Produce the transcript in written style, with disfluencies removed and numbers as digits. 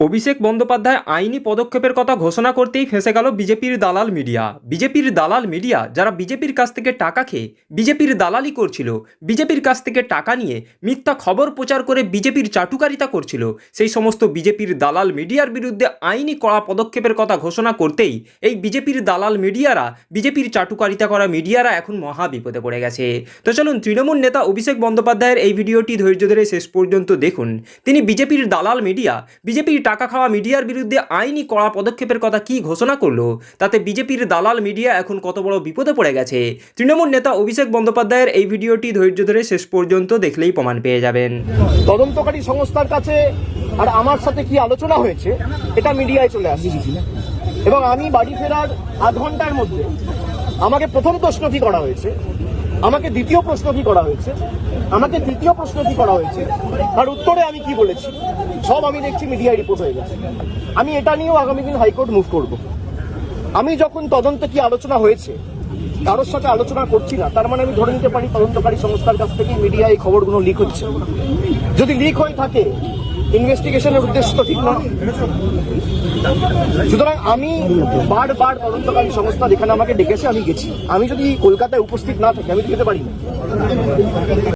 অভিষেক বন্দ্যোপাধ্যায় আইনি পদক্ষেপের কথা ঘোষণা করতেই ফেঁসে গেল বিজেপির দালাল মিডিয়া। বিজেপির দালাল মিডিয়া যারা বিজেপির কাছ থেকে টাকা খেয়ে বিজেপির দালালি করছিল, বিজেপির কাছ থেকে টাকা নিয়ে মিথ্যা খবর প্রচার করে বিজেপির চাটুকারিতা করছিল, সেই সমস্ত বিজেপির দালাল মিডিয়ার বিরুদ্ধে আইনি কড়া পদক্ষেপের কথা ঘোষণা করতেই এই বিজেপির দালাল মিডিয়ারা, বিজেপির চাটুকারিতা করা মিডিয়ারা এখন মহা বিপদে পড়ে গেছে। তো চলুন তৃণমূল নেতা অভিষেক বন্দ্যোপাধ্যায়ের এই ভিডিওটি ধৈর্য ধরে শেষ পর্যন্ত দেখুন। তিনি বিজেপির দালাল মিডিয়া, বিজেপির টাকা খাওয়া মিডিয়ার বিরুদ্ধে আইনি কড়া পদক্ষেপের কথা কি ঘোষণা করলো, তাতে বিজেপির দালাল মিডিয়া এখন কত বড় বিপদে পড়ে গেছে, তৃণমূল নেতা অভিষেক বন্দ্যোপাধ্যায়ের এই ভিডিওটি ধৈর্য ধরে শেষ পর্যন্ত দেখলেই প্রমাণ পেয়ে যাবেন। তদন্তকারী সংস্থার কাছে আর আমার সাথে কি আলোচনা হয়েছে এটা মিডিয়ায় চলে আসছে, এবং আমি বাড়ি ফেরার আধ ঘন্টার মধ্যে আমাকে প্রথম প্রশ্ন কি করা হয়েছে, আমাকে দ্বিতীয় প্রশ্ন কি করা হয়েছে, আমাকে তৃতীয় প্রশ্ন কি করা হয়েছে, আর উত্তরে আমি কি বলেছি সব আমি দেখছি মিডিয়ায় রিপোর্ট হয়ে গেছে। আমি এটা নিয়েও আগামী দিন হাইকোর্ট মুভ করব। আমি যখন তদন্তে কি আলোচনা হয়েছে কারোর সাথে আলোচনা করছি না, তার মানে আমি ধরে নিতে পারি তদন্তকারী সংস্থার কাছ থেকে মিডিয়ায় এই খবরগুলো লিক হচ্ছে। যদি লিক হয়ে থাকে ইনভেস্টিগেশনের উদ্দেশ্য তো ঠিক না। সুতরাং আমি বারবার তদন্তকারী সংস্থা যেখানে আমাকে ডেকেছে আমি গেছি। আমি যদি কলকাতায় উপস্থিত না থাকি আমি তো যেতে পারি না।